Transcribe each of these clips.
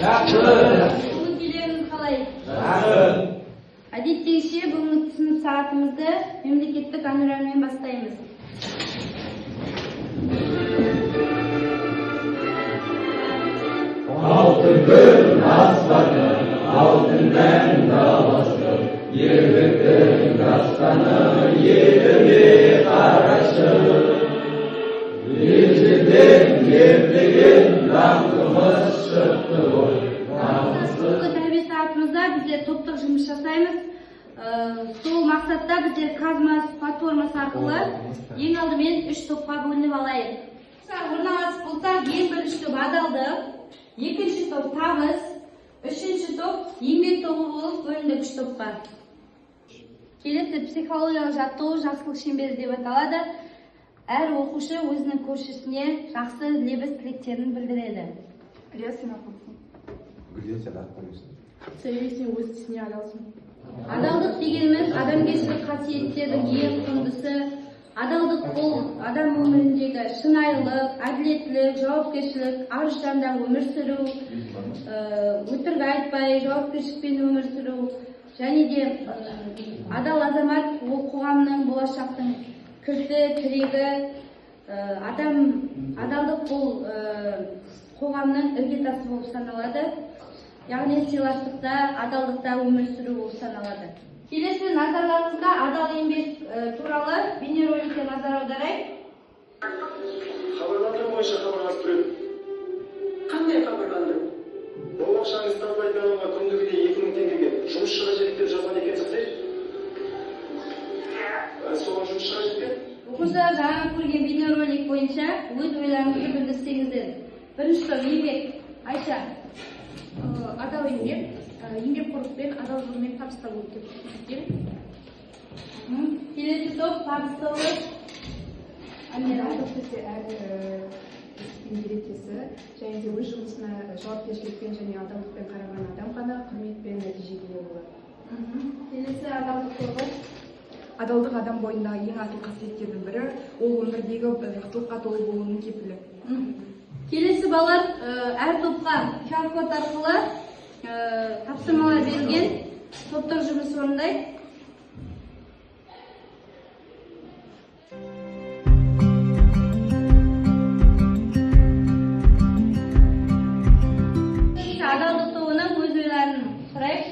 Көңіл-күйлеріңіз қалай? Әдеттегіше бүгінгі сынып сағатымызды мемлекеттік әнұранмен бастаймыз. Алтын күн аспаны, алтынмен даласы, ерліктің дастаны еліме қарашы. Ежелден ертеген даңқымыз шықты ғой. Бүгінгі тәрбие сағатымызда біздер топтық жұмыс жасаймыз. Сол мақсатта біздер Казмас платформасы арқылы ең алдымен 3 топқа бөлініп алайық. Орналасып болсақ, ең бірінші топ адалдық, екінші топ табыс, үшінші топ еңбек тобы болып бөлінді 3 топқа. Келесі психологиялық жаттығу жақсылық шеңбері деп аталады. Әр оқушы өзінің көршісіне жақсы лебіз тілектерін білдіреді. Сөйлесең өз ісіне адалсың. Адалдық дегеніміз адамгершілік қасиеттердің ең құндысы. Адалдық бұл адам өміріндегі шынайылық, әділеттілік, жауапкершілік, ар-ұжданда өмір сүру, өтірік айтпай, жауапкершілікпен өмір сүру, және де адал азамат ол қоғамның болашақтың кілті, тірегі. Адалдық бұл қоғамның іргетасы болып саналады. Яғни сыйластықта, адалдықта өмір сүру болып саналады. Келесі назарларыңызға адал еңбек туралы бейнероликке назар аударайық. Хабарландыру бойынша хабарласып тұрып. Қандай хабарландыру? Бұл ақшаңыз табылайтын адамға күндігіне 2000 теңгеге жұмысшыға жетіп деп жазған екенсіз де? Соған жұмысшыға жеткен? Оқушылар жаңа көрген бейнеролик бойынша өз ойларыңызды білдірсеңіздер. Бірінші топ еңбек. Айша. Адал еңбек, еңбекқорлықпен адал жолмен табыс табу деп есептеймін. Келесі топ табыс тобы. Адалдық бізде әр істің ерекшесі, және де өз жұмысына жауапкершілікпен және адалдықпен қараған адам ғана құрметпен нәтижеге ие болады. Келесі адалдық тобы. Адалдық адам бойындағы ең асыл қасиеттердің бірі, ол өмірдегі жақсылыққа толы болуының кепілі. Келесі балалар әр топқа QR-код арқылы тапсырмалар берілген, топтық жұмыс орындайды. Адалдық тобының өз ойларын сұрайық.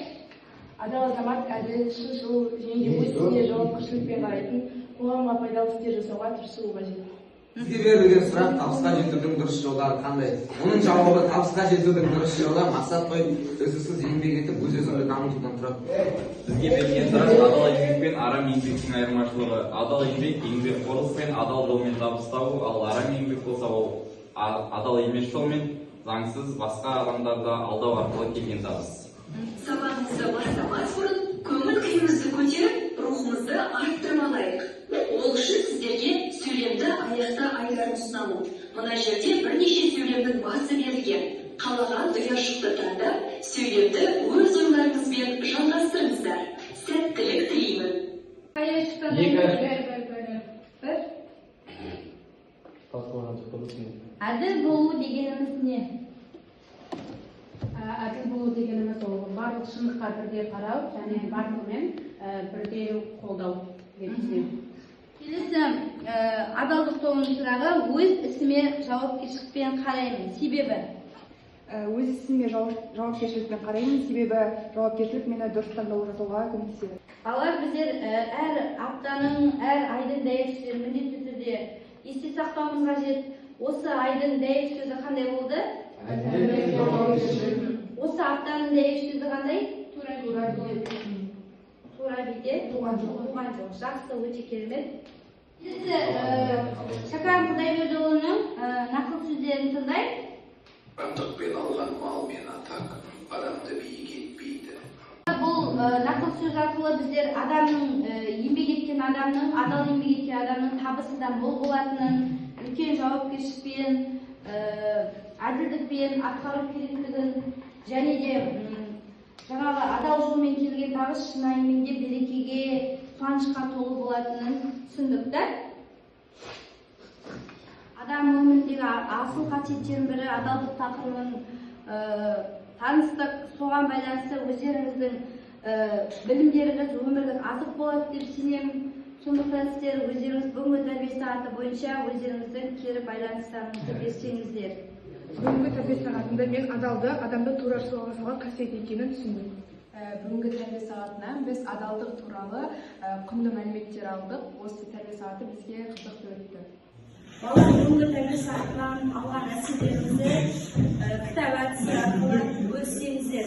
Адал азамат әділ, шыншыл және өз ісіне жауапкершілікпен қарайтын, қоғамға пайдалы істер жасауға тырысуы қажет. Сізге берілген сұрақ табысқа жетудің дұрыс жолдары қандай? Оның жауабы табысқа жетудің дұрыс жолы мақсат қойып, үздіксіз еңбек етіп, өз-өзіңді дамытудан тұрады. Бізге берілген сұрақ адал еңбек пен арам еңбектің айырмашылығы. Адал еңбек еңбекқорлық пен адал жолмен табыс табу, ал арам еңбек болса ол адал емес жолмен заңсыз басқа адамдарды алдау арқылы келген табыс. Сабағымызды бастамас бұрын көңіл күйімізді көтеріп, рухымызды арттырып алайық. Ол үшін сіздерге сөйлемді аяқта айдарын ұсынамын. Мына жерде бірнеше сөйлемнің басы берілген. Қалаған ұяшықты таңдап, сөйлемді өз ойларыңызбен жалғастырыңыздар. Сәттілік тілеймін. Әділ болу дегеніміз не? Әділ болу дегеніміз ол барлық шындыққа бірдей қарау және барлығымен бірдей қолдау деп түсінемін. Келесі адалдық тобының сұрағы өз ісіме жауапкершілікпен қараймын. Себебі? Өз ісіме жауапкершілікпен қараймын, себебі жауапкершілік мені дұрыс таңдау жасауға көмектеседі. Алар біздер әр аптаның, әр айдың дәйекшілерін міндетті түрде есте сақтауымыз қажет. Осы айдың дәйек сөзі қандай болды? Осы аптаның дәйек сөзі қандай? Тура биде. Туған жоқ. Жақсы, өте керемет. Келесі Шәкәрім Құдайбердіұлының нақыл сөздерін тыңдайық. Артықпен алған мал мен атақ адамды биік етпейді. Бұл нақыл сөз арқылы біздер адамның еңбек еткен адамның, адал еңбек еткен адамның табысыдан мол болатынын, үлкен жауапкершілікпен, әділдікпен атқару керектігін, және де жаңағы адал жолмен келген табыс шынайы берекеге, қуанышқа толы болатынын түсіндік та. Адам өміріндегі асыл қасиеттердің бірі адалдық тақырыбын таныстық, соған байланысты өздеріңіздің білімдеріңіз өмірлік азық болады деп сенемін. Сондықтан сіздер өздеріңіз бүгінгі тәрбие сағаты бойынша өздеріңіздің кері байланыстарыңызды берсеңіздер. Бүгінгі тәрбие сағатында мен адалды адамды тура жолға салған қасиет екенін түсіндім. Бүгінгі тәрбие сағатынан біз адалдық туралы құнды мәліметтер алдық. Осы тәрбие сағаты бізге қызықты өтті. Балалар бүгінгі тәрбие сағатынан алған әсерлеріңізді кітап әдісі арқылы бөліссеңіздер.